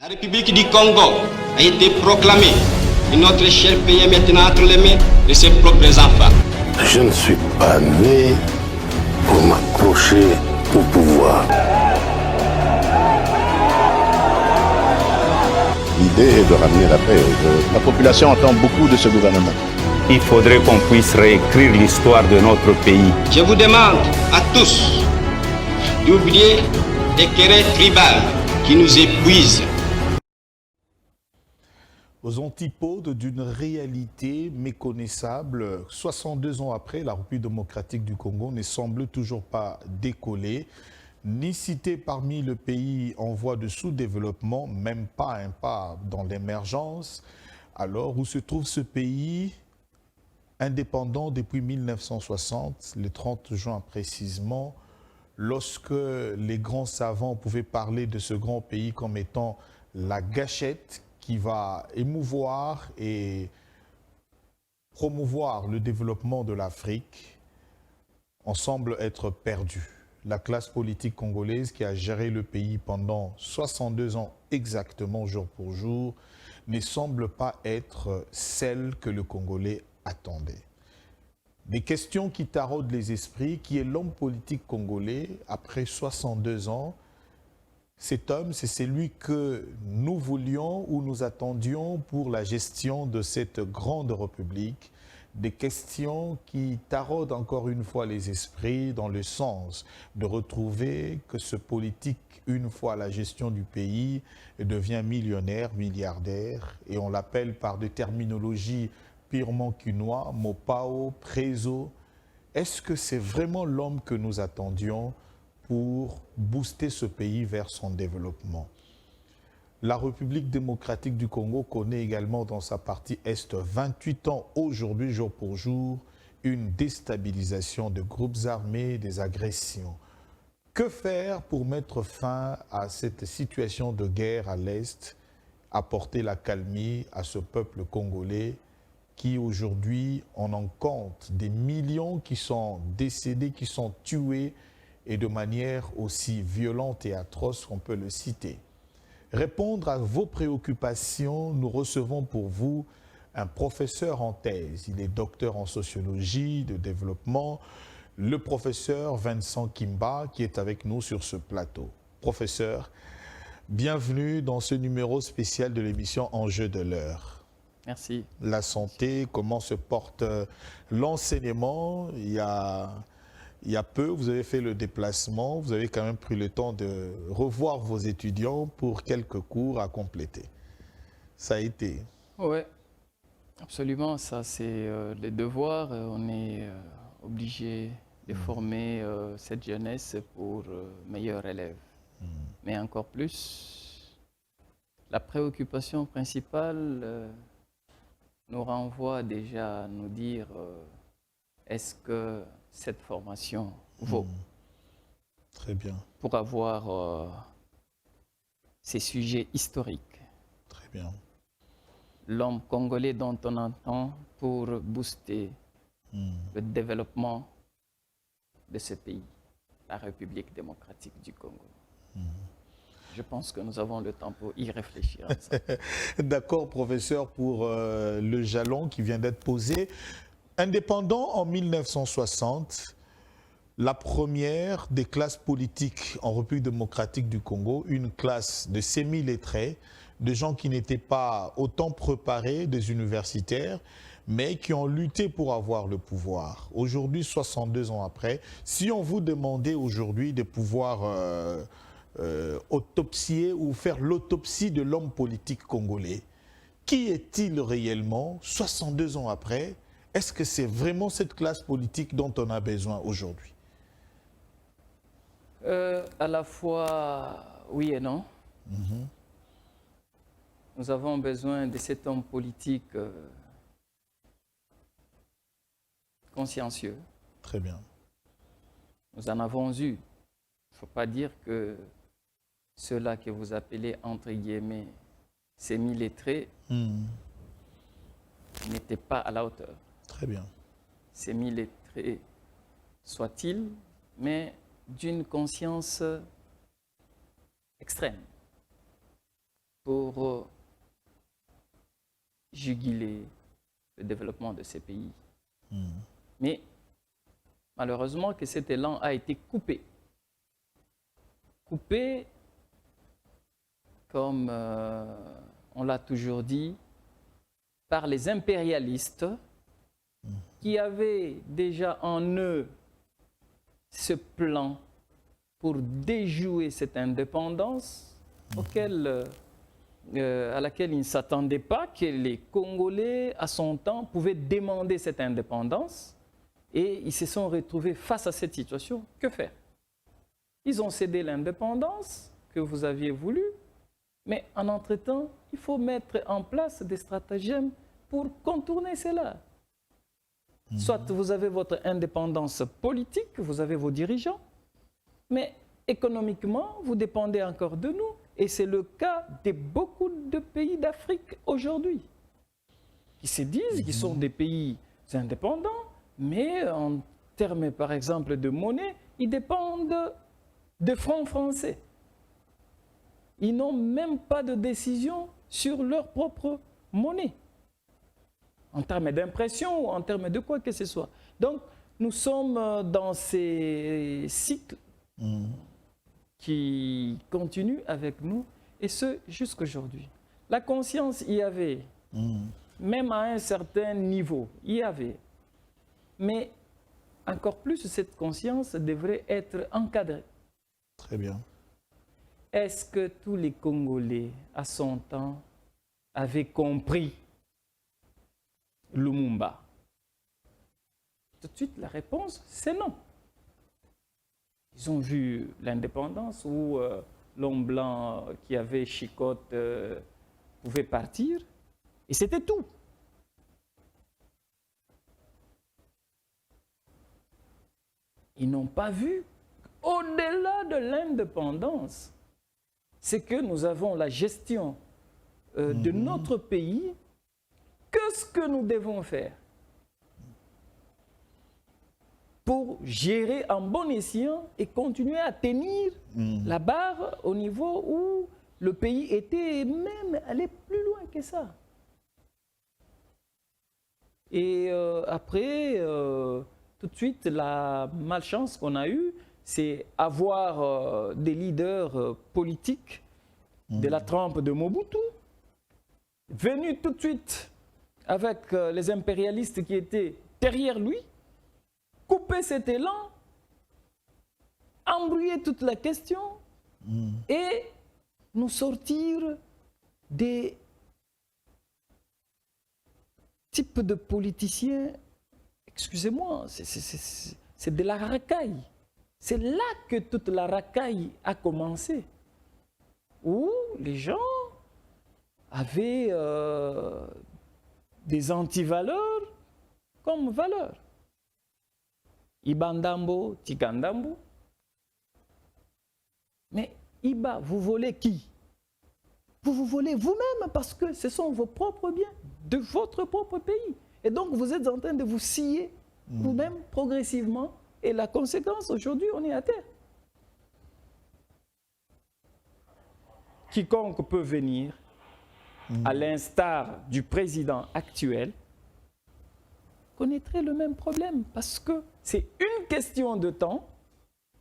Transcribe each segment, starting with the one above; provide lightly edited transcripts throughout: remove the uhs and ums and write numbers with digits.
La République du Congo a été proclamée et notre cher pays est maintenant entre les mains de ses propres enfants. Je ne suis pas né pour m'accrocher au pouvoir. L'idée est de ramener la paix. La population attend beaucoup de ce gouvernement. Il faudrait qu'on puisse réécrire l'histoire de notre pays. Je vous demande à tous d'oublier les querelles tribales qui nous épuisent. Aux antipodes d'une réalité méconnaissable, 62 ans après, la République démocratique du Congo ne semble toujours pas décoller, ni cité parmi les pays en voie de sous-développement, même pas un pas dans l'émergence. Alors, où se trouve ce pays indépendant depuis 1960, le 30 juin précisément, lorsque les grands savants pouvaient parler de ce grand pays comme étant la gâchette qui va émouvoir et promouvoir le développement de l'Afrique, on semble être perdu. La classe politique congolaise qui a géré le pays pendant 62 ans exactement jour pour jour ne semble pas être celle que le Congolais attendait. Des questions qui taraudent les esprits, qui est l'homme politique congolais après 62 ans. Cet homme, c'est celui que nous voulions ou nous attendions pour la gestion de cette grande république. Des questions qui taraudent encore une fois les esprits dans le sens de retrouver que ce politique, une fois la gestion du pays, devient millionnaire, milliardaire, et on l'appelle par des terminologies purement quinois, Mopao, Prézo. Est-ce que c'est vraiment l'homme que nous attendions pour booster ce pays vers son développement? La République démocratique du Congo connaît également dans sa partie Est 28 ans aujourd'hui, jour pour jour, une déstabilisation de groupes armés, des agressions. Que faire pour mettre fin à cette situation de guerre à l'Est, apporter la calmie à ce peuple congolais qui aujourd'hui, on en compte des millions qui sont décédés, qui sont tués, et de manière aussi violente et atroce qu'on peut le citer. Répondre à vos préoccupations, nous recevons pour vous un professeur en thèse. Il est docteur en sociologie de développement, le professeur Vincent Kimba, qui est avec nous sur ce plateau. Professeur, bienvenue dans ce numéro spécial de l'émission Enjeux de l'heure. Merci. La santé, comment se porte l'enseignement? Il y a peu, vous avez fait le déplacement, vous avez quand même pris le temps de revoir vos étudiants pour quelques cours à compléter. Ça a été. Oui, absolument. Ça, c'est les devoirs. On est obligé de former cette jeunesse pour meilleurs élèves. Mais encore plus, la préoccupation principale nous renvoie déjà à nous dire est-ce que cette formation vaut Très bien. pour avoir ces sujets historiques. Très bien. L'homme congolais dont on entend pour booster le développement de ce pays, la République démocratique du Congo. Je pense que nous avons le temps pour y réfléchir. D'accord, professeur, pour le jalon qui vient d'être posé. Indépendant en 1960, la première des classes politiques en République démocratique du Congo, une classe de semi-lettrés, de gens qui n'étaient pas autant préparés, des universitaires, mais qui ont lutté pour avoir le pouvoir. Aujourd'hui, 62 ans après, si on vous demandait aujourd'hui de pouvoir autopsier ou faire l'autopsie de l'homme politique congolais, qui est-il réellement 62 ans après? Est-ce que c'est vraiment cette classe politique dont on a besoin aujourd'hui? À la fois, oui et non. Nous avons besoin de cet homme politique consciencieux. Très bien. Nous en avons eu. Il ne faut pas dire que ceux-là que vous appelez, entre guillemets, semi-lettrés, n'étaient pas à la hauteur. Très bien. Semi-lettrés soient-ils, mais d'une conscience extrême. pour juguler le développement de ces pays. Mais malheureusement que cet élan a été coupé. Coupé, comme on l'a toujours dit, par les impérialistes qui avaient déjà en eux ce plan pour déjouer cette indépendance à laquelle ils ne s'attendaient pas, que les Congolais, à son temps, pouvaient demander cette indépendance. Et ils se sont retrouvés face à cette situation. Que faire? Ils ont cédé l'indépendance que vous aviez voulu, mais en entre-temps, il faut mettre en place des stratagèmes pour contourner cela. Soit vous avez votre indépendance politique, vous avez vos dirigeants, mais économiquement, vous dépendez encore de nous. Et c'est le cas de beaucoup de pays d'Afrique aujourd'hui, qui se disent qu'ils sont des pays indépendants, mais en termes, par exemple, de monnaie, ils dépendent de francs français. Ils n'ont même pas de décision sur leur propre monnaie, en termes d'impression ou en termes de quoi que ce soit. Donc, nous sommes dans ces cycles qui continuent avec nous, et ce, jusqu'aujourd'hui. La conscience y avait, même à un certain niveau, y avait. Mais encore plus, cette conscience devrait être encadrée. Très bien. Est-ce que tous les Congolais, à son temps, avaient compris Lumumba? Tout de suite, la réponse, c'est non. Ils ont vu l'indépendance où l'homme blanc qui avait chicote pouvait partir, et c'était tout. Ils n'ont pas vu, au-delà de l'indépendance, c'est que nous avons la gestion de notre pays. Qu'est-ce que nous devons faire pour gérer en bon escient et continuer à tenir la barre au niveau où le pays était même allé plus loin que ça. Et après, tout de suite, la malchance qu'on a eue, c'est avoir des leaders politiques de la trempe de Mobutu, venus tout de suite avec les impérialistes qui étaient derrière lui, couper cet élan, embrouiller toute la question et nous sortir des types de politiciens, excusez-moi, c'est de la racaille. C'est là que toute la racaille a commencé, où les gens avaient des antivaleurs comme valeurs. Ibandambo, Tikandambo. Mais Iba, vous volez qui? Vous volez vous-même parce que ce sont vos propres biens, de votre propre pays. Et donc vous êtes en train de vous scier vous-même progressivement. Et la conséquence, aujourd'hui, on est à terre. Quiconque peut venir, à l'instar du président actuel, connaîtrait le même problème parce que c'est une question de temps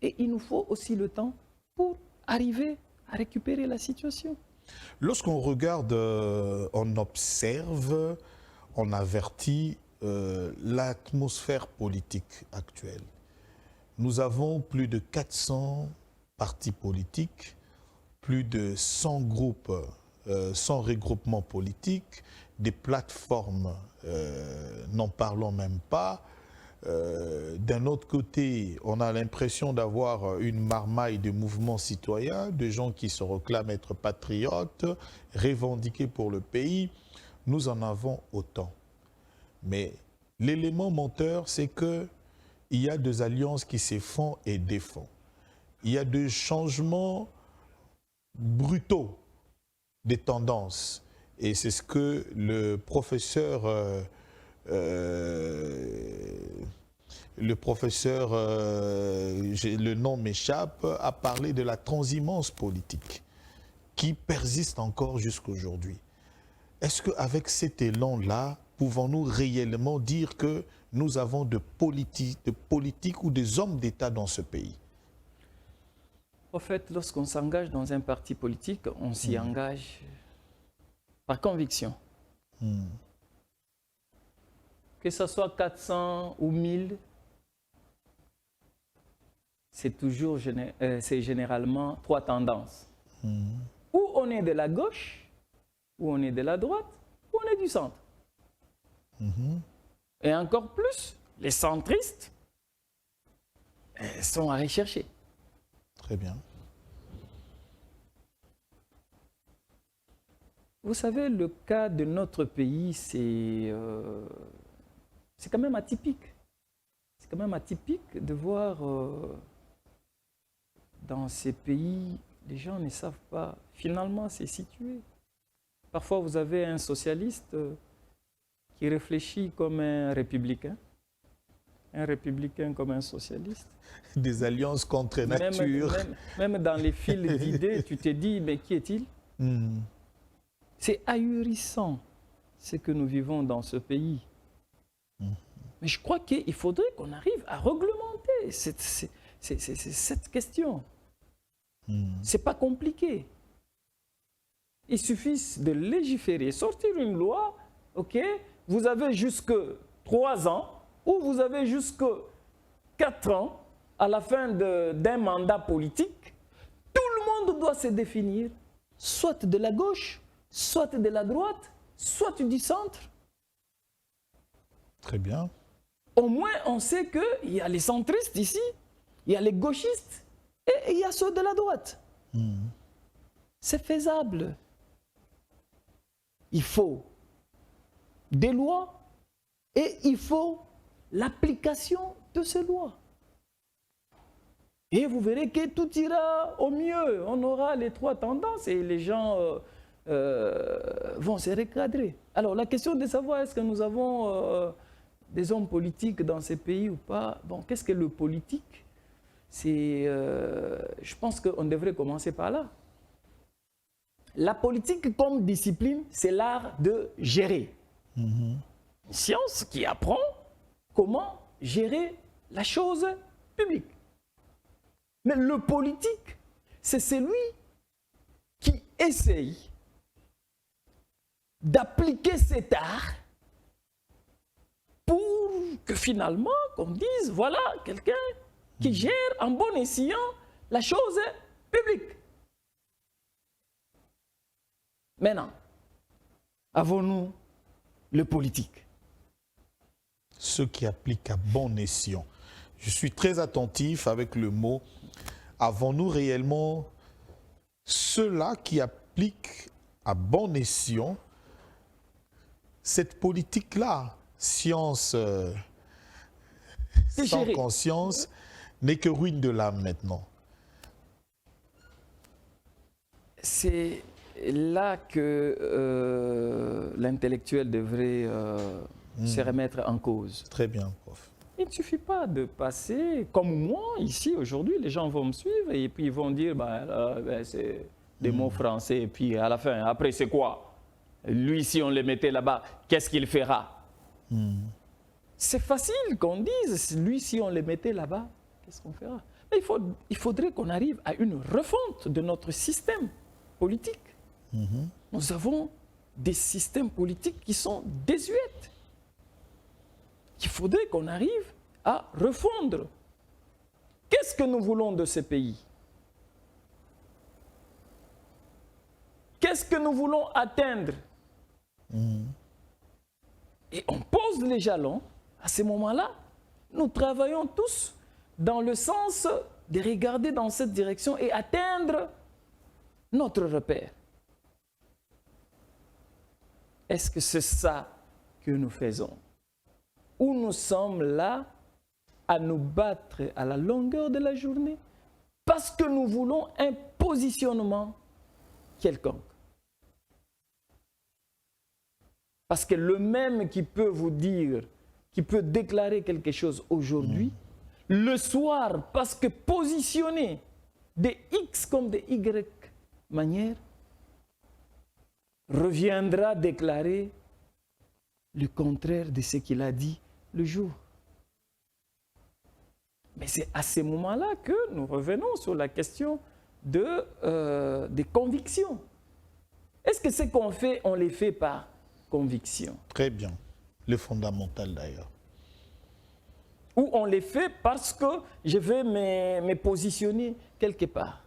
et il nous faut aussi le temps pour arriver à récupérer la situation. Lorsqu'on regarde, on observe, on avertit l'atmosphère politique actuelle. Nous avons plus de 400 partis politiques, plus de 100 groupes, 100 regroupements politiques, des plateformes, n'en parlons même pas. D'un autre côté, on a l'impression d'avoir une marmaille de mouvements citoyens, de gens qui se réclament être patriotes, revendiqués pour le pays. Nous en avons autant. Mais l'élément monteur, c'est qu'il y a des alliances qui se font et défont. Il y a des changements brutaux des tendances. Et c'est ce que le professeur, le nom m'échappe, a parlé de la transhumance politique. qui persiste encore jusqu'à aujourd'hui. Est-ce qu'avec cet élan-là, pouvons-nous réellement dire que nous avons de politiques ou des hommes d'État dans ce pays? En fait, lorsqu'on s'engage dans un parti politique, on s'y engage par conviction. Que ce soit 400 ou 1000, c'est généralement trois tendances. Ou on est de la gauche, ou on est de la droite, ou on est du centre. Et encore plus, les centristes sont à rechercher. Très bien. Vous savez, le cas de notre pays, c'est quand même atypique. C'est quand même atypique de voir dans ces pays, les gens ne savent pas finalement se situer. Parfois, vous avez un socialiste qui réfléchit comme un républicain comme un socialiste. Des alliances contre nature. Même dans les fils d'idées, tu te dis, mais qui est-il? C'est ahurissant ce que nous vivons dans ce pays. Mais je crois qu'il faudrait qu'on arrive à réglementer cette question. C'est pas compliqué. Il suffit de légiférer, sortir une loi, ok? Vous avez jusque 3 ans ou vous avez jusque 4 ans à la fin d'un mandat politique. Tout le monde doit se définir, soit de la gauche, soit de la droite, soit du centre. Très bien. Au moins, on sait qu'il y a les centristes ici, il y a les gauchistes et il y a ceux de la droite. C'est faisable. Il faut des lois et il faut l'application de ces lois. Et vous verrez que tout ira au mieux. On aura les trois tendances et les gens vont se recadrer. Alors la question de savoir est-ce que nous avons des hommes politiques dans ces pays ou pas. Bon, qu'est-ce que le politique? Je pense qu'on devrait commencer par là. La politique comme discipline, c'est l'art de gérer. Une science qui apprend comment gérer la chose publique. Mais le politique, c'est celui qui essaye d'appliquer cet art pour que finalement, qu'on dise, voilà quelqu'un qui gère en bon escient la chose publique. Maintenant, avons-nous le politique? Ceux qui appliquent à bon escient. Je suis très attentif avec le mot. Avons-nous réellement ceux-là qui appliquent à bon escient cette politique-là? Science sans conscience n'est que ruine de l'âme maintenant. C'est là que l'intellectuel devrait se remettre en cause. Très bien, prof. Il ne suffit pas de passer, comme moi, ici, aujourd'hui, les gens vont me suivre et puis ils vont dire, c'est des mots français, et puis à la fin, après, c'est quoi? Lui, si on le mettait là-bas, qu'est-ce qu'il fera? C'est facile qu'on dise, lui, si on le mettait là-bas, qu'est-ce qu'on fera? Mais il faudrait qu'on arrive à une refonte de notre système politique. Nous avons des systèmes politiques qui sont désuets. Il faudrait qu'on arrive à refondre. Qu'est-ce que nous voulons de ce pays? Qu'est-ce que nous voulons atteindre? Et on pose les jalons. À ce moment-là, nous travaillons tous dans le sens de regarder dans cette direction et atteindre notre repère. Est-ce que c'est ça que nous faisons? Ou nous sommes là à nous battre à la longueur de la journée parce que nous voulons un positionnement quelconque? Parce que le même qui peut vous dire, qui peut déclarer quelque chose aujourd'hui, le soir, parce que positionné de X comme de Y manière, reviendra déclarer le contraire de ce qu'il a dit le jour. Mais c'est à ce moment-là que nous revenons sur la question des convictions. Est-ce que ce qu'on fait, on les fait par conviction? Très bien. Le fondamental d'ailleurs. Ou on les fait parce que je vais me positionner quelque part?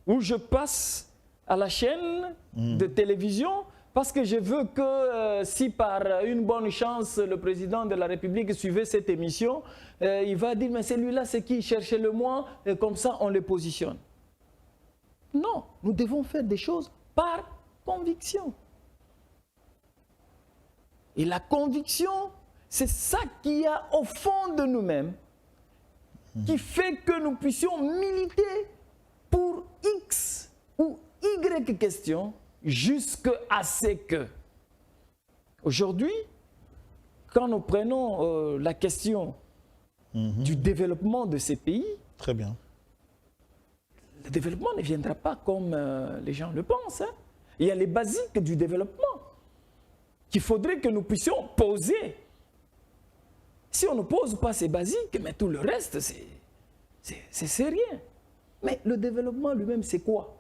Ou je passe à la chaîne de télévision parce que je veux que si par une bonne chance le président de la République suivait cette émission, il va dire mais celui-là c'est qui? Cherchez le moi, et comme ça on le positionne. Non, nous devons faire des choses par conviction. Et la conviction, c'est ça qu'il y a au fond de nous-mêmes qui fait que nous puissions militer pour X ou Y question jusqu'à ce que. Aujourd'hui, quand nous prenons la question du développement de ces pays, très bien. Le développement ne viendra pas comme les gens le pensent. Hein. Il y a les basiques du développement qu'il faudrait que nous puissions poser. Si on ne pose pas ces basiques, mais tout le reste, c'est rien. Mais le développement lui-même, c'est quoi?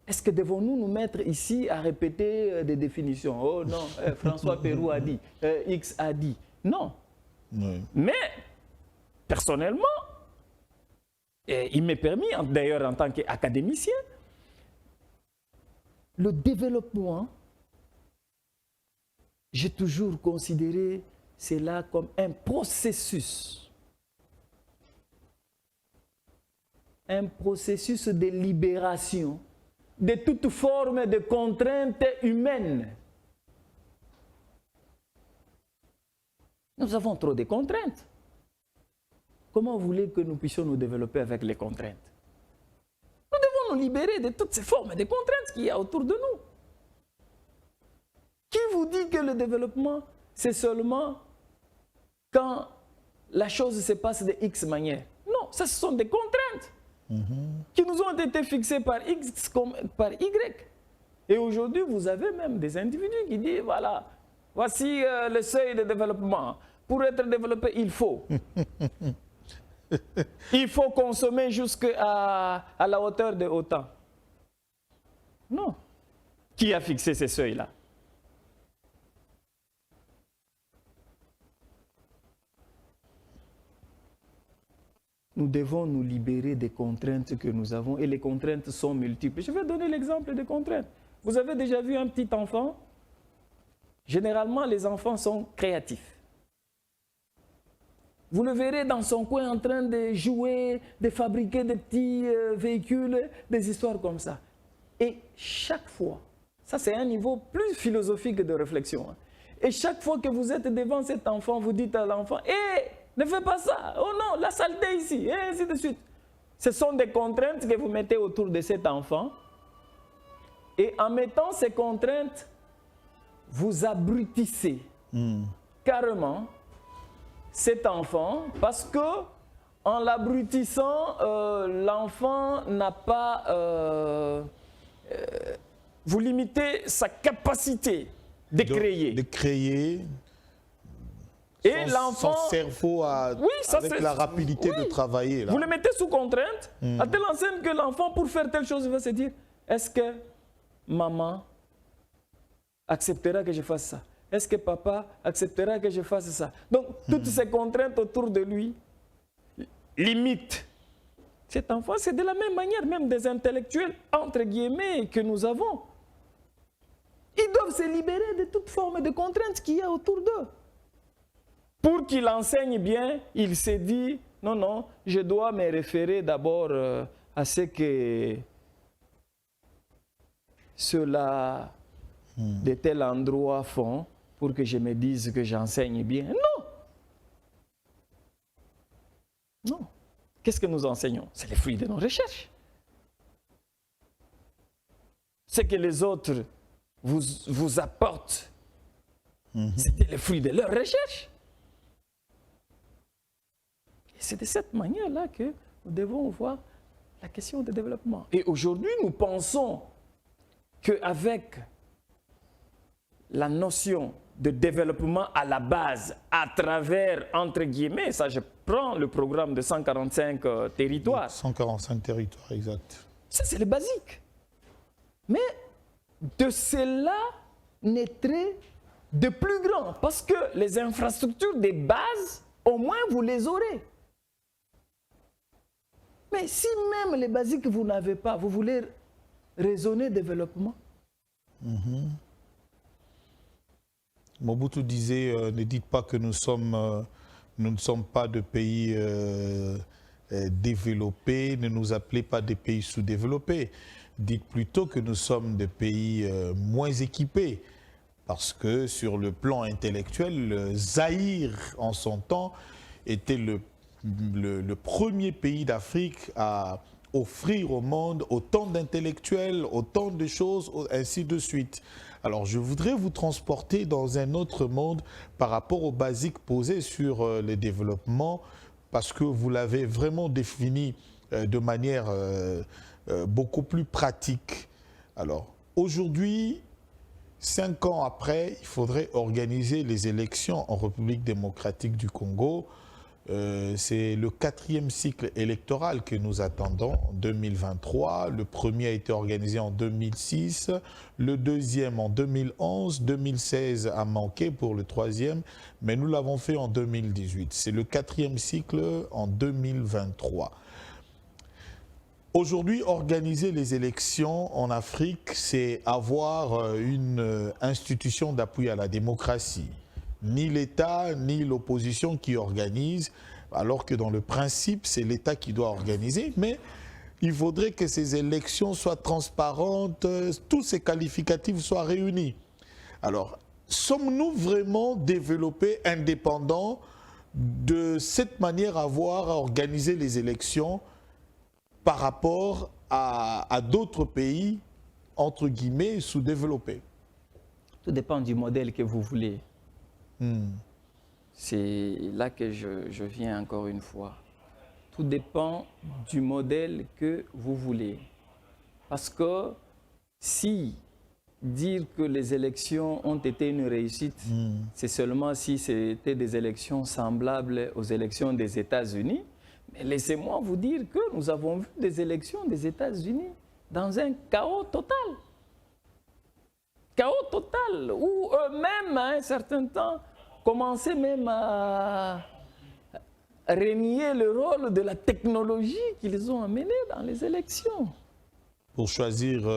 Est-ce que devons-nous nous mettre ici à répéter des définitions? Oh non, François Pérou a dit, X a dit. Non. Oui. Mais, personnellement, et il m'est permis, d'ailleurs en tant qu'académicien, le développement, j'ai toujours considéré cela comme un processus. Un processus de libération de toute forme de contrainte humaine. Nous avons trop de contraintes. Comment vous voulez que nous puissions nous développer avec les contraintes? Nous devons nous libérer de toutes ces formes de contraintes qu'il y a autour de nous. Qui vous dit que le développement, c'est seulement quand la chose se passe de X manière? Non, ça, ce sont des contraintes qui nous ont été fixées par X comme par Y. Et aujourd'hui, vous avez même des individus qui disent, voilà, voici le seuil de développement. Pour être développé, il faut consommer jusqu'à la hauteur de autant. Non. Qui a fixé ces seuils-là? Nous devons nous libérer des contraintes que nous avons et les contraintes sont multiples. Je vais donner l'exemple des contraintes. Vous avez déjà vu un petit enfant? Généralement, les enfants sont créatifs. Vous le verrez dans son coin en train de jouer, de fabriquer des petits véhicules, des histoires comme ça. Et chaque fois, ça c'est un niveau plus philosophique de réflexion. Hein. Et chaque fois que vous êtes devant cet enfant, vous dites à l'enfant, « Hé, ne fais pas ça, oh non, la saleté ici, et ainsi de suite. » Ce sont des contraintes que vous mettez autour de cet enfant. Et en mettant ces contraintes, vous abrutissez carrément cet enfant parce que en l'abrutissant, l'enfant n'a pas... vous limitez sa capacité de créer. De créer. Et l'enfant... Son cerveau avec la rapidité de travailler. Là. Vous le mettez sous contrainte, à telle enseigne que l'enfant, pour faire telle chose, va se dire, est-ce que maman acceptera que je fasse ça? Est-ce que papa acceptera que je fasse ça? Donc, toutes ces contraintes autour de lui limitent. Cet enfant, c'est de la même manière, même des intellectuels, entre guillemets, que nous avons. Ils doivent se libérer de toute forme de contraintes qu'il y a autour d'eux. Pour qu'il enseigne bien, il s'est dit, non, non, je dois me référer d'abord à ce que ceux-là de tel endroit font pour que je me dise que j'enseigne bien. Non! Non. Qu'est-ce que nous enseignons? C'est les fruits de nos recherches. Ce que les autres vous apportent, c'était les fruits de leurs recherches. C'est de cette manière-là que nous devons voir la question de développement. Et aujourd'hui, nous pensons qu'avec la notion de développement à la base, à travers, entre guillemets, ça je prends le programme de 145 territoires. 145 territoires, exact. Ça, c'est le basique. Mais de cela naîtrait de plus grand, parce que les infrastructures des bases, au moins vous les aurez. Mais si même les basiques vous n'avez pas, vous voulez raisonner développement? Mobutu disait, ne dites pas que nous ne sommes pas de pays développés, ne nous appelez pas des pays sous-développés. Dites plutôt que nous sommes des pays moins équipés. Parce que sur le plan intellectuel, le Zaïre, en son temps, était le premier pays d'Afrique à offrir au monde autant d'intellectuels, autant de choses, ainsi de suite. Alors, je voudrais vous transporter dans un autre monde par rapport aux basiques posées sur le développement, parce que vous l'avez vraiment défini de manière beaucoup plus pratique. Alors, aujourd'hui, 5 ans après, il faudrait organiser les élections en République démocratique du Congo. C'est le 4e cycle électoral que nous attendons en 2023. Le premier a été organisé en 2006, le deuxième en 2011, 2016 a manqué pour le 3e, mais nous l'avons fait en 2018. C'est le 4e cycle en 2023. Aujourd'hui, organiser les élections en Afrique, c'est avoir une institution d'appui à la démocratie. Ni l'État, ni l'opposition qui organise, alors que dans le principe, c'est l'État qui doit organiser. Mais il faudrait que ces élections soient transparentes, tous ces qualificatifs soient réunis. Alors, sommes-nous vraiment développés, indépendants de cette manière à organiser les élections par rapport à d'autres pays, entre guillemets, sous-développés? Tout dépend du modèle que vous voulez. C'est là que je viens encore une fois. Tout dépend du modèle que vous voulez. Parce que si dire que les élections ont été une réussite, c'est seulement si c'était des élections semblables aux élections des États-Unis. Mais laissez-moi vous dire que nous avons vu des élections des États-Unis dans un chaos total. Chaos total, où eux-mêmes, à un certain temps, commençaient même à renier le rôle de la technologie qu'ils ont amené dans les élections. Pour choisir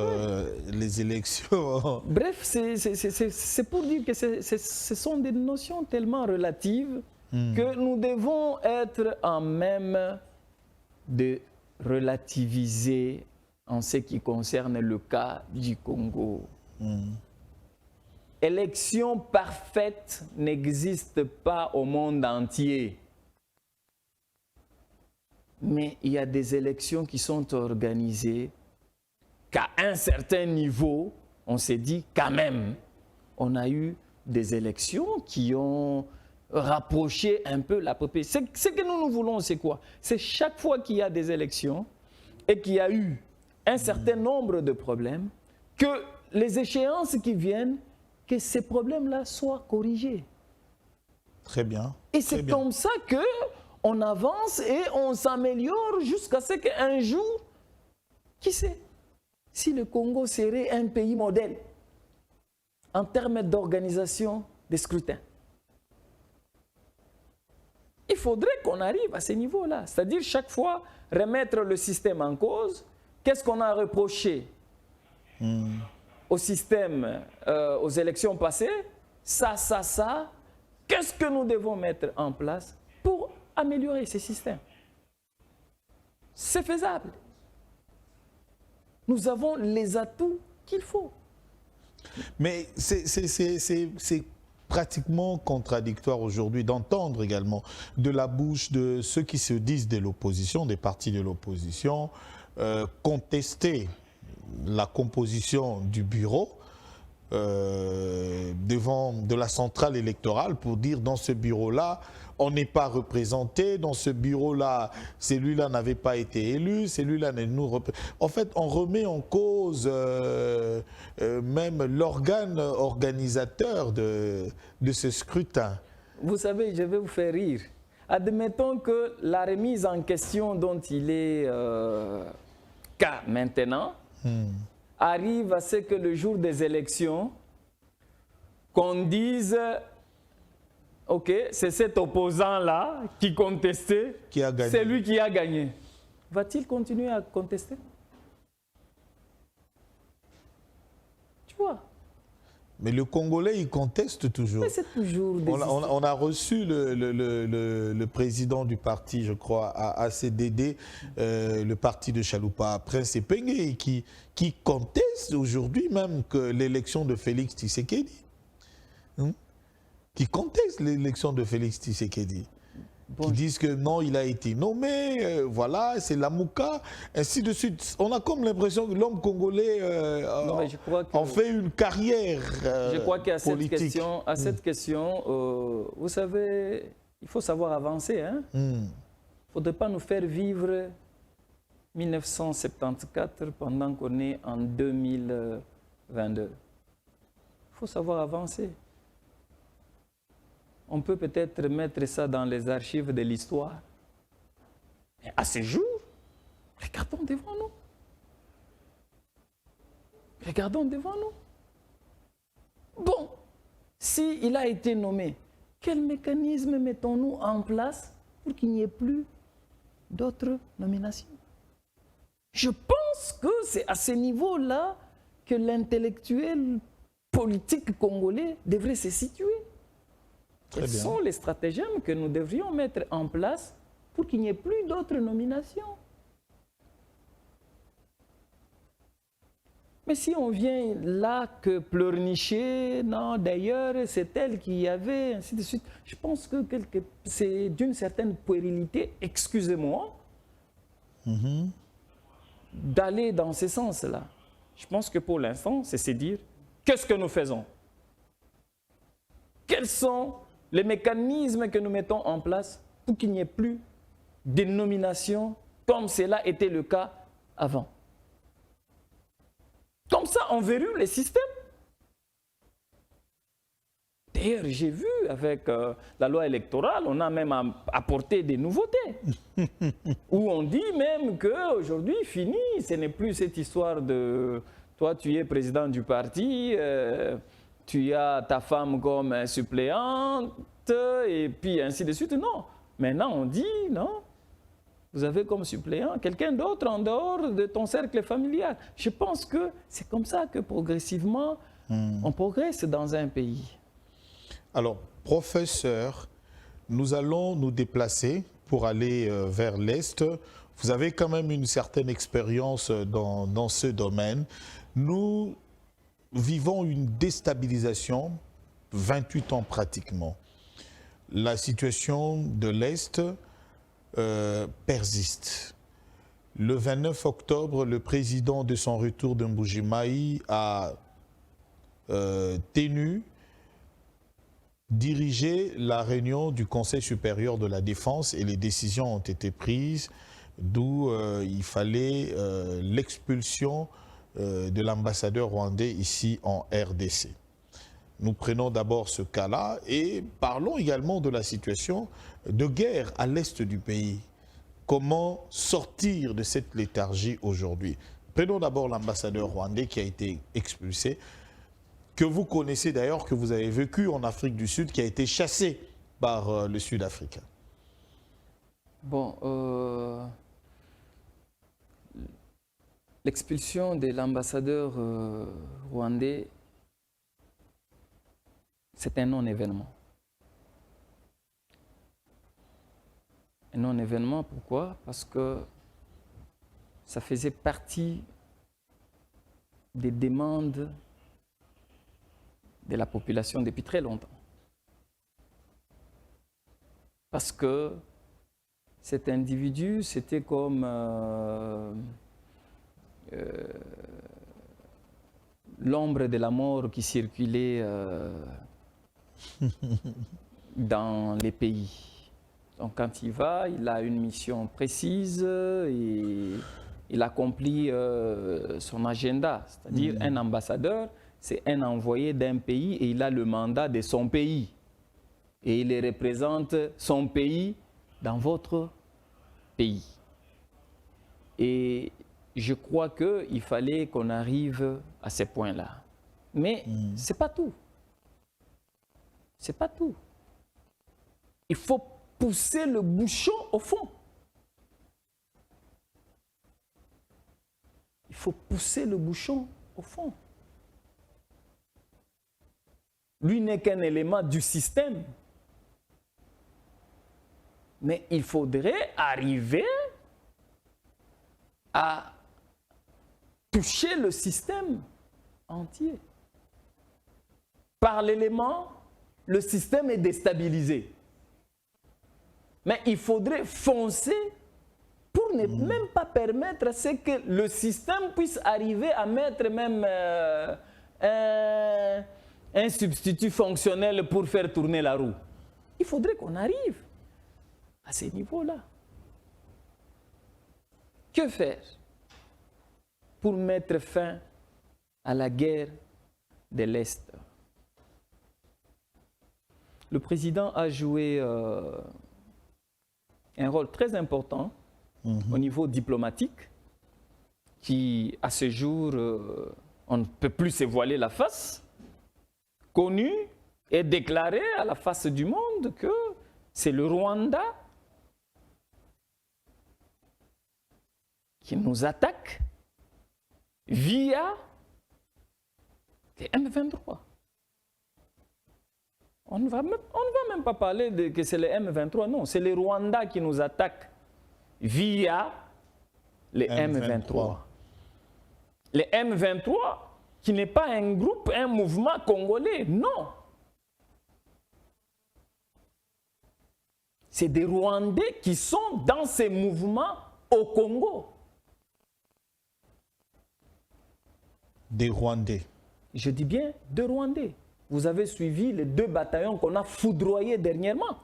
les élections. Bref, c'est pour dire que ce sont des notions tellement relatives que nous devons être en même de relativiser en ce qui concerne le cas du Congo. Élection parfaite n'existe pas au monde entier. Mais il y a des élections qui sont organisées qu'à un certain niveau, on s'est dit quand même, on a eu des élections qui ont rapproché un peu la population. Ce que nous voulons, c'est quoi? C'est chaque fois qu'il y a des élections et qu'il y a eu un certain nombre de problèmes, que les échéances qui viennent, que ces problèmes-là soient corrigés. Très bien. Et c'est comme ça qu'on avance et on s'améliore jusqu'à ce qu'un jour, qui sait, si le Congo serait un pays modèle en termes d'organisation des scrutins. Il faudrait qu'on arrive à ce niveau-là, c'est-à-dire chaque fois remettre le système en cause. Qu'est-ce qu'on a reproché au système, aux élections passées? Ça. Qu'est-ce que nous devons mettre en place pour améliorer ces systèmes? C'est faisable. Nous avons les atouts qu'il faut. Mais c'est pratiquement contradictoire aujourd'hui d'entendre également de la bouche de ceux qui se disent de l'opposition, des partis de l'opposition, contester la composition du bureau devant de la centrale électorale pour dire dans ce bureau-là, on n'est pas représenté, dans ce bureau-là, celui-là n'avait pas été élu, celui-là ne nous représente. En fait, on remet en cause même l'organe organisateur de ce scrutin. Vous savez, je vais vous faire rire. Admettons que la remise en question dont il est cas maintenant arrive à ce que le jour des élections, qu'on dise ok, c'est cet opposant-là qui contestait, c'est lui qui a gagné. Va-t-il continuer à contester? Tu vois? Mais le Congolais, il conteste toujours. Mais c'est toujours des on a reçu le président du parti, je crois, ACDD, le parti de Chalupa, Prince Epenge, qui conteste aujourd'hui même que l'élection de Félix Tshisekedi. Qui conteste l'élection de Félix Tshisekedi. Bon, qui disent que non, il a été nommé, voilà, c'est Lamouka, ainsi de suite. On a comme l'impression que l'homme congolais en fait une carrière je crois qu'à politique. Cette question, vous savez, il faut savoir avancer. Hein? Il ne faudrait pas nous faire vivre 1974 pendant qu'on est en 2022. Il faut savoir avancer. On peut peut-être mettre ça dans les archives de l'histoire. Mais à ce jour, regardons devant nous. Regardons devant nous. Bon, s'il a été nommé, quel mécanisme mettons-nous en place pour qu'il n'y ait plus d'autres nominations? Je pense que c'est à ce niveau-là que l'intellectuel politique congolais devrait se situer. Quels sont les stratagèmes que nous devrions mettre en place pour qu'il n'y ait plus d'autres nominations? Mais si on vient là que pleurnicher, non, d'ailleurs, c'est elle qui avait, ainsi de suite, je pense que c'est d'une certaine puérilité, excusez-moi, d'aller dans ce sens-là. Je pense que pour l'instant, c'est se dire, qu'est-ce que nous faisons? Quels sont les mécanismes que nous mettons en place pour qu'il n'y ait plus de nominations comme cela était le cas avant. Comme ça, on verrouille les systèmes. D'ailleurs, j'ai vu avec la loi électorale, on a même apporté des nouveautés. Où on dit même qu'aujourd'hui, fini, ce n'est plus cette histoire de toi, tu es président du parti, tu as ta femme comme suppléante, et puis ainsi de suite. Non. Maintenant, on dit, non, vous avez comme suppléant quelqu'un d'autre en dehors de ton cercle familial. Je pense que c'est comme ça que progressivement, on progresse dans un pays. Alors, professeur, nous allons nous déplacer pour aller vers l'Est. Vous avez quand même une certaine expérience dans ce domaine. Nous vivons une déstabilisation, 28 ans pratiquement. La situation de l'Est persiste. Le 29 octobre, le président de son retour de Mbuji-Mayi a dirigé la réunion du Conseil supérieur de la défense et les décisions ont été prises, d'où il fallait l'expulsion de l'ambassadeur rwandais ici en RDC. Nous prenons d'abord ce cas-là et parlons également de la situation de guerre à l'est du pays. Comment sortir de cette léthargie aujourd'hui? Prenons d'abord l'ambassadeur rwandais qui a été expulsé, que vous connaissez d'ailleurs, que vous avez vécu en Afrique du Sud, qui a été chassé par le Sud-Africain. Bon, l'expulsion de l'ambassadeur rwandais, c'est un non-événement. Un non-événement, pourquoi? Parce que ça faisait partie des demandes de la population depuis très longtemps. Parce que cet individu, c'était comme l'ombre de la mort qui circulait dans les pays. Donc quand il va, il a une mission précise et il accomplit son agenda. C'est-à-dire un ambassadeur, c'est un envoyé d'un pays et il a le mandat de son pays. Et il représente son pays dans votre pays. Et je crois qu'il fallait qu'on arrive à ce point-là. Mais ce n'est pas tout. Ce n'est pas tout. Il faut pousser le bouchon au fond. Il faut pousser le bouchon au fond. Lui n'est qu'un élément du système. Mais il faudrait arriver à toucher le système entier. Par l'élément, le système est déstabilisé. Mais il faudrait foncer pour ne même pas permettre à ce que le système puisse arriver à mettre même un substitut fonctionnel pour faire tourner la roue. Il faudrait qu'on arrive à ces niveaux-là. Que faire pour mettre fin à la guerre de l'Est? Le président a joué un rôle très important au niveau diplomatique qui, à ce jour, on ne peut plus se voiler la face, connu et déclaré à la face du monde que c'est le Rwanda qui nous attaque via les M23. On ne va même pas parler que c'est les M23, non, c'est les Rwandais qui nous attaquent via les M23. Les M23 qui n'est pas un groupe, un mouvement congolais, non. C'est des Rwandais qui sont dans ces mouvements au Congo. Des Rwandais. Je dis bien des Rwandais. Vous avez suivi les 2 bataillons qu'on a foudroyés dernièrement.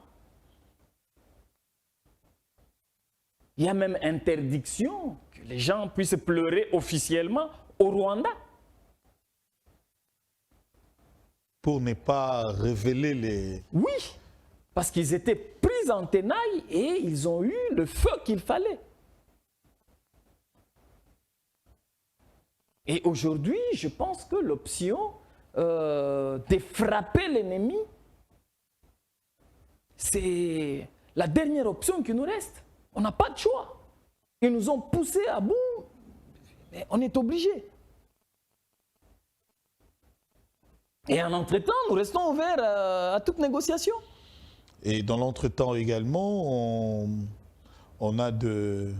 Il y a même interdiction que les gens puissent pleurer officiellement au Rwanda. Pour ne pas révéler les... Oui, parce qu'ils étaient pris en tenaille et ils ont eu le feu qu'il fallait. Et aujourd'hui, je pense que l'option de frapper l'ennemi, c'est la dernière option qui nous reste. On n'a pas de choix. Ils nous ont poussés à bout, mais on est obligé. Et en entre-temps, nous restons ouverts à toute négociation. Et dans l'entretemps également, on a des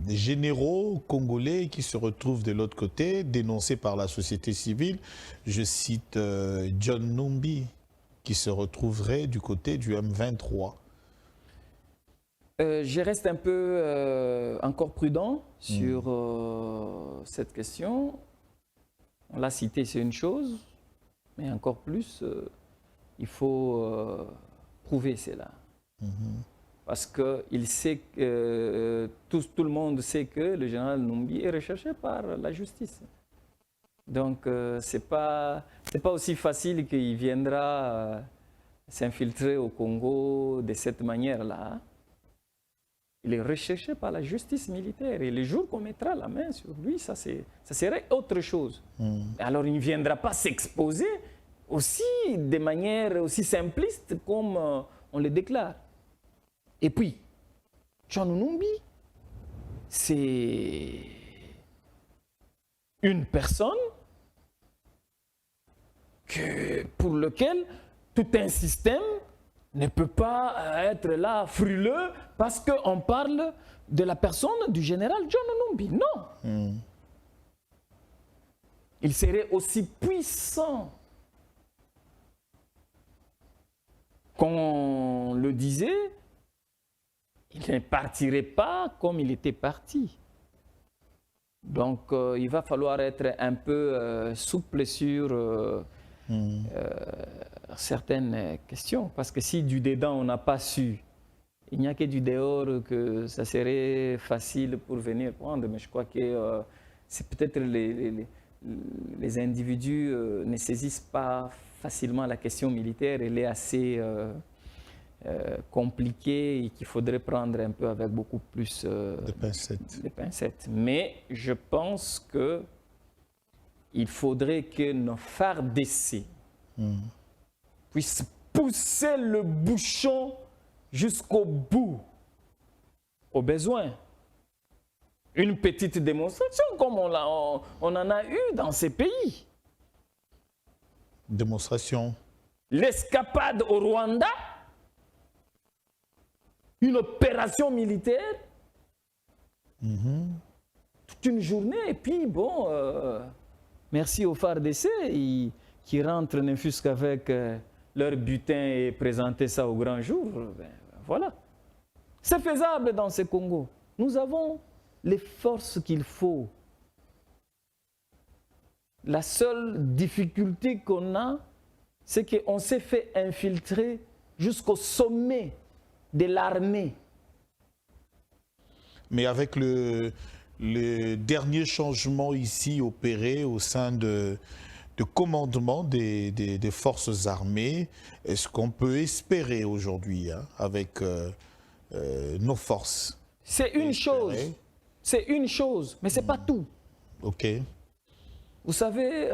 généraux congolais qui se retrouvent de l'autre côté, dénoncés par la société civile. Je cite John Numbi, qui se retrouverait du côté du M23. Je reste un peu encore prudent sur cette question. On l'a cité, c'est une chose, mais encore plus, il faut prouver cela. Parce que tout le monde sait que le général Numbi est recherché par la justice. Donc, ce n'est pas aussi facile qu'il viendra s'infiltrer au Congo de cette manière-là. Il est recherché par la justice militaire. Et le jour qu'on mettra la main sur lui, ça serait autre chose. Alors, il ne viendra pas s'exposer aussi de manière aussi simpliste comme on le déclare. Et puis, John Numbi, c'est une personne pour laquelle tout un système ne peut pas être là frileux parce qu'on parle de la personne du général John Numbi. Non. Il serait aussi puissant qu'on le disait, il ne partirait pas comme il était parti. Donc, il va falloir être un peu souple sur certaines questions. Parce que si du dedans, on n'a pas su, il n'y a que du dehors que ça serait facile pour venir prendre. Mais je crois que c'est peut-être les individus ne saisissent pas facilement la question militaire. Elle est assez compliquée et qu'il faudrait prendre un peu avec beaucoup plus de pincettes. Mais je pense que il faudrait que nos FARDC puissent pousser le bouchon jusqu'au bout, au besoin. Une petite démonstration comme on en a eu dans ces pays. Démonstration. L'escapade au Rwanda, une opération militaire, toute une journée, et puis bon, merci aux FARDC qui rentrent ne fût-ce qu'avec leur butin et présenter ça au grand jour. Ben, voilà. C'est faisable dans ce Congo. Nous avons les forces qu'il faut. La seule difficulté qu'on a, c'est qu'on s'est fait infiltrer jusqu'au sommet de l'armée. Mais avec le dernier changement ici opéré au sein de commandement des forces armées, est-ce qu'on peut espérer aujourd'hui, avec nos forces? C'est une chose. C'est une chose, mais ce n'est pas tout. OK. Vous savez,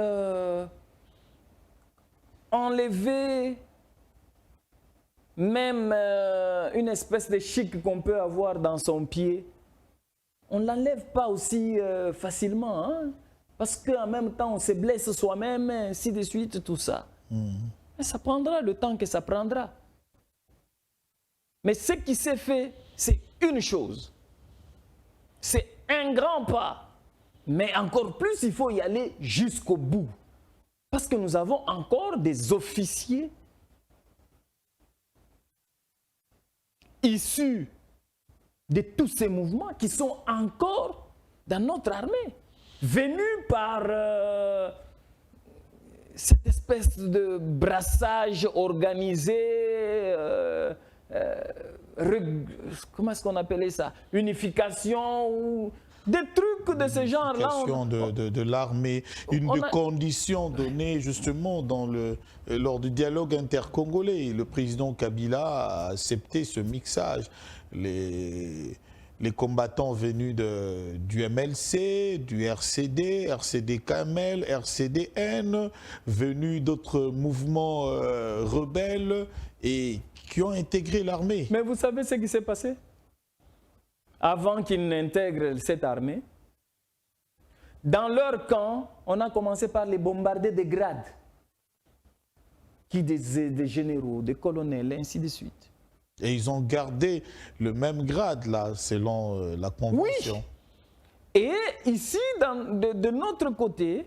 enlever même une espèce de chic qu'on peut avoir dans son pied, on ne l'enlève pas aussi facilement, hein? Parce qu'en même temps, on se blesse soi-même, ainsi de suite, tout ça. Mais ça prendra le temps que ça prendra. Mais ce qui s'est fait, c'est une chose. C'est un grand pas. Mais encore plus, il faut y aller jusqu'au bout. Parce que nous avons encore des officiers issus de tous ces mouvements qui sont encore dans notre armée, venus par cette espèce de brassage organisé, comment est-ce qu'on appelait ça? Unification ou des trucs de ce genre-là. Unification de l'armée, une des conditions données justement lors du dialogue intercongolais. Le président Kabila a accepté ce mixage. Les combattants venus du MLC, du RCD, RCD KML, RCDN, venus d'autres mouvements rebelles et qui ont intégré l'armée. Mais vous savez ce qui s'est passé? Avant qu'ils n'intègrent cette armée, dans leur camp, on a commencé par les bombarder des grades, des généraux, des colonels, ainsi de suite. Et ils ont gardé le même grade, là, selon la convention. Oui. Et ici, de notre côté,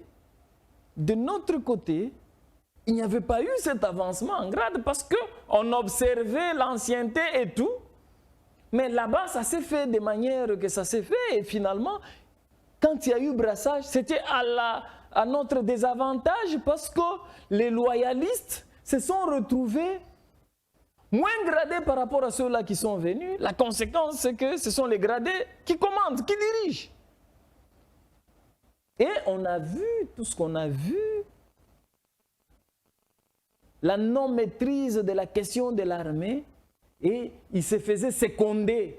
il n'y avait pas eu cet avancement en grade parce qu'on observait l'ancienneté et tout. Mais là-bas, ça s'est fait de manière que ça s'est fait. Et finalement, quand il y a eu brassage, c'était à notre désavantage parce que les loyalistes se sont retrouvés moins gradés par rapport à ceux-là qui sont venus. La conséquence, c'est que ce sont les gradés qui commandent, qui dirigent. Et on a vu tout ce qu'on a vu. La non-maîtrise de la question de l'armée. Et il se faisait seconder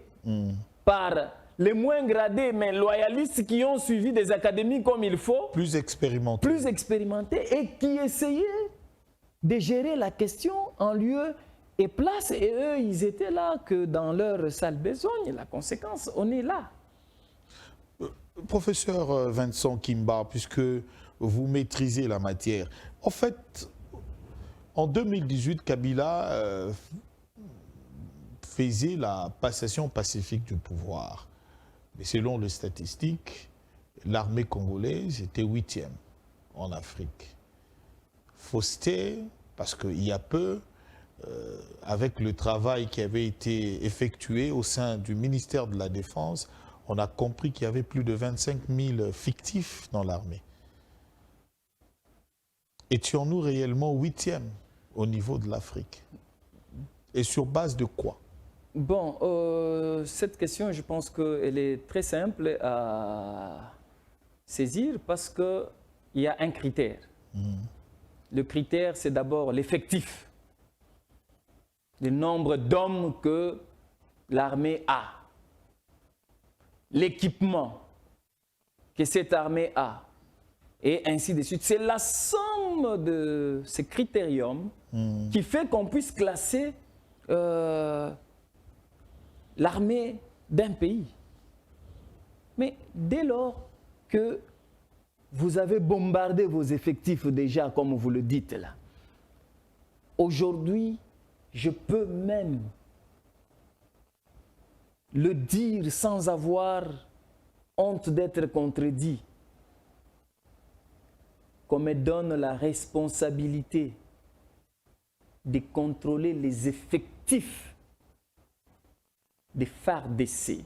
par les moins gradés, mais loyalistes qui ont suivi des académies comme il faut. Plus expérimentés. Plus expérimentés et qui essayaient de gérer la question en lieu et place. Et eux, ils étaient là que dans leur sale besogne. La conséquence, on est là. Professeur Vincent Kimba, puisque vous maîtrisez la matière, en fait, en 2018, Kabila faisait la passation pacifique du pouvoir. Mais selon les statistiques, l'armée congolaise était 8e en Afrique. Fausseté, parce qu'il y a peu, avec le travail qui avait été effectué au sein du ministère de la Défense, On a compris qu'il y avait plus de 25 000 fictifs dans l'armée. Étions-nous réellement 8e au niveau de l'Afrique? Et sur base de quoi? Bon, cette question, je pense qu'elle est très simple à saisir parce qu'il y a un critère. Le critère, c'est d'abord l'effectif, le nombre d'hommes que l'armée a, l'équipement que cette armée a, et ainsi de suite. C'est la somme de ces critériums qui fait qu'on puisse classer l'armée d'un pays. Mais dès lors que vous avez bombardé vos effectifs déjà, comme vous le dites là, aujourd'hui, je peux même le dire sans avoir honte d'être contredit, qu'on me donne la responsabilité de contrôler les effectifs des FARDC.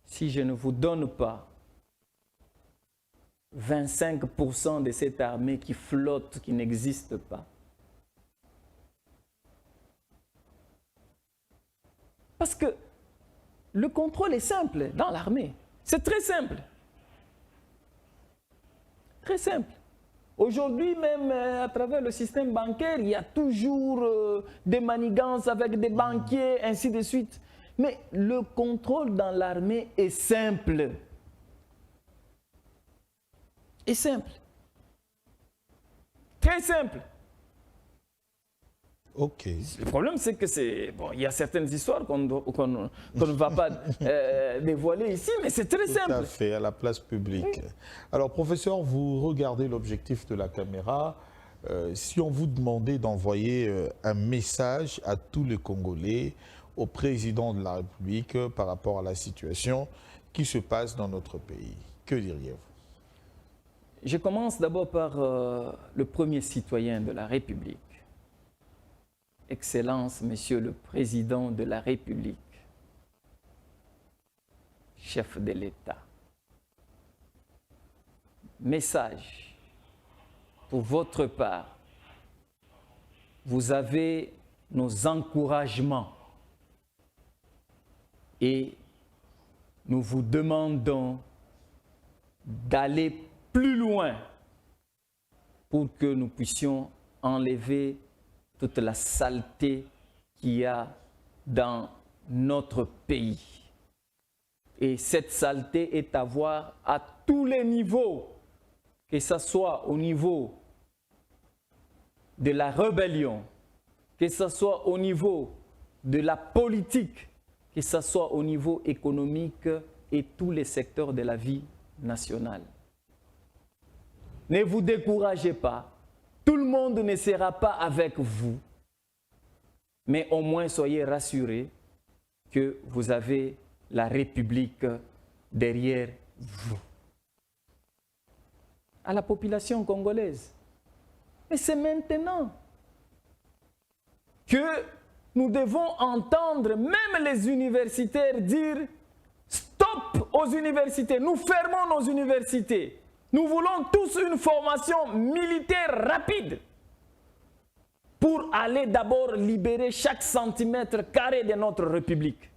Si je ne vous donne pas 25% de cette armée qui flotte, qui n'existe pas, parce que le contrôle est simple dans l'armée. C'est très simple. Très simple. Aujourd'hui, même à travers le système bancaire, il y a toujours des manigances avec des banquiers, ainsi de suite. Mais le contrôle dans l'armée est simple. Est simple. Très simple. Ok. Le problème, c'est que c'est... Bon, il y a certaines histoires qu'on ne va pas dévoiler ici, mais c'est très simple. Tout à fait, à la place publique. Oui. Alors, professeur, vous regardez l'objectif de la caméra. Si on vous demandait d'envoyer un message à tous les Congolais, au président de la République, par rapport à la situation qui se passe dans notre pays, que diriez-vous? Je commence d'abord par le premier citoyen de la République. Excellence, Monsieur le Président de la République, chef de l'État. Message pour votre part. Vous avez nos encouragements et nous vous demandons d'aller plus loin pour que nous puissions enlever toute la saleté qu'il y a dans notre pays. Et cette saleté est à voir à tous les niveaux, que ce soit au niveau de la rébellion, que ce soit au niveau de la politique, que ce soit au niveau économique et tous les secteurs de la vie nationale. Ne vous découragez pas. Tout le monde ne sera pas avec vous, mais au moins soyez rassurés que vous avez la République derrière vous. À la population congolaise. Mais c'est maintenant que nous devons entendre même les universitaires dire « Stop aux universités, nous fermons nos universités ». Nous voulons tous une formation militaire rapide pour aller d'abord libérer chaque centimètre carré de notre République.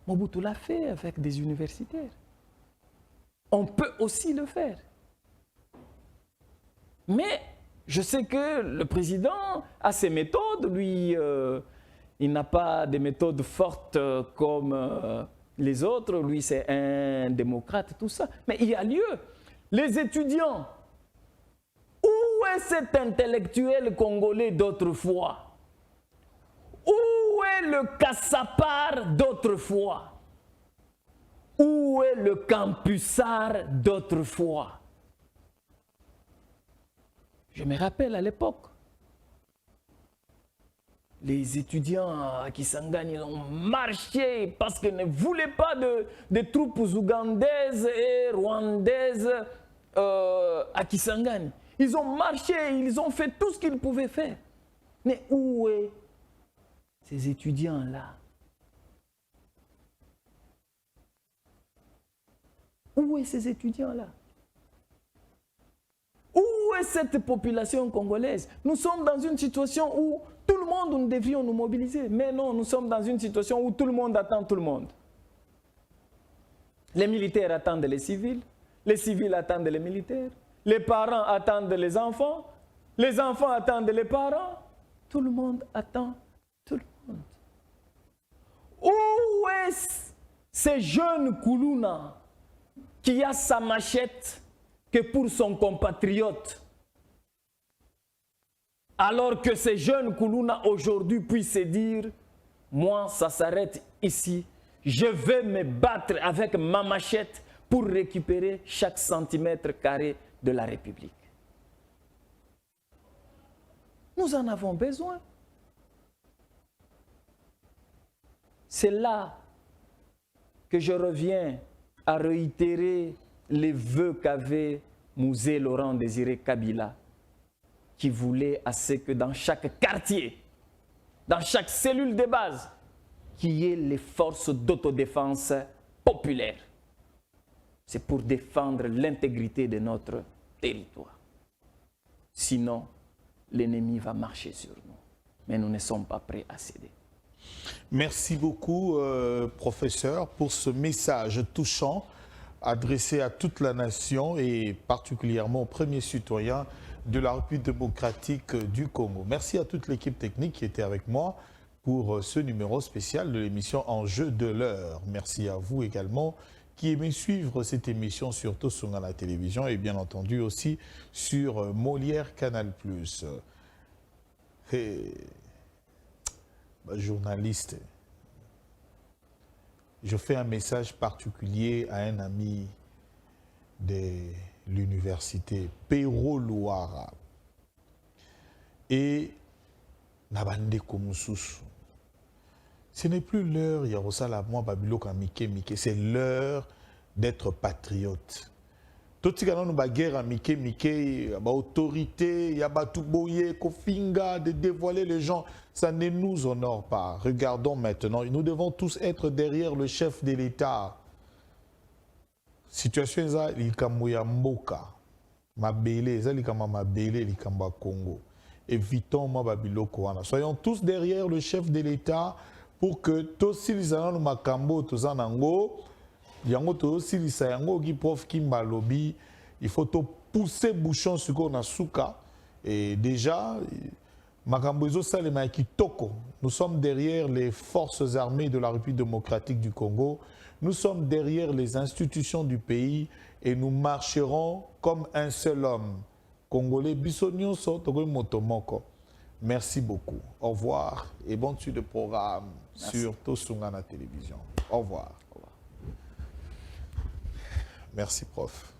Mobutu l'a fait avec des universitaires. On peut aussi le faire. Mais je sais que le président a ses méthodes. Lui, il n'a pas des méthodes fortes comme... les autres, lui, c'est un démocrate, tout ça. Mais il y a lieu. Les étudiants, où est cet intellectuel congolais d'autrefois? Où est le Kassapar d'autrefois? Où est le campusard d'autrefois? Je me rappelle à l'époque, les étudiants à Kisangani ont marché parce qu'ils ne voulaient pas de troupes ougandaises et rwandaises à Kisangani. Ils ont marché, ils ont fait tout ce qu'ils pouvaient faire. Mais où est ces étudiants-là? Où est ces étudiants-là? Où est cette population congolaise? Nous sommes dans une situation où tout le monde, nous devrions nous mobiliser. Mais non, nous sommes dans une situation où tout le monde attend tout le monde. Les militaires attendent les civils attendent les militaires, les parents attendent les enfants attendent les parents. Tout le monde attend tout le monde. Où est ce jeune Koulouna qui a sa machette que pour son compatriote, alors que ce jeune Koulouna aujourd'hui puisse se dire, moi ça s'arrête ici, je vais me battre avec ma machette pour récupérer chaque centimètre carré de la République. Nous en avons besoin. C'est là que je reviens à réitérer les vœux qu'avait Mouzé Laurent Désiré Kabila, qui voulait à ce que dans chaque quartier, dans chaque cellule de base, qu'il y ait les forces d'autodéfense populaires. C'est pour défendre l'intégrité de notre territoire. Sinon, l'ennemi va marcher sur nous. Mais nous ne sommes pas prêts à céder. Merci beaucoup, professeur, pour ce message touchant adressé à toute la nation et particulièrement aux premiers citoyens de la République démocratique du Congo. Merci à toute l'équipe technique qui était avec moi pour ce numéro spécial de l'émission Enjeu de l'heure. Merci à vous également qui aimez suivre cette émission sur Tosunga la télévision et bien entendu aussi sur Molière Canal+. Hey, journaliste, je fais un message particulier à un ami de l'université, Pero Louara, et Nabande Komususu. Ce n'est plus l'heure, Yarosala, moi, Babilo, Mike, c'est l'heure d'être patriote. Tout ce qui est guerre à Mike, autorité, Yabatouboye, Kofinga, de dévoiler les gens, ça ne nous honore pas. Regardons maintenant, nous devons tous être derrière le chef de l'État. Situation est l'Ikamoya Mboka, Mabele, Zalikama Mabele, l'Ikamba Congo. Évitons Mababilo Kouana. Soyons tous derrière le chef de l'État pour que tous les gens nous makambo tous en ango, yango tous les gens qui prof kimba lobby, il faut pousser bouchon sur qu'on souka et déjà makambo ezo salema kitoko. Nous sommes derrière les forces armées de la République démocratique du Congo. Nous sommes derrière les institutions du pays et nous marcherons comme un seul homme. Congolais bisonio so togo motomoko. Merci beaucoup. Au revoir et bonne suite de programme sur Tosunga la télévision. Au revoir. Au revoir. Merci, prof.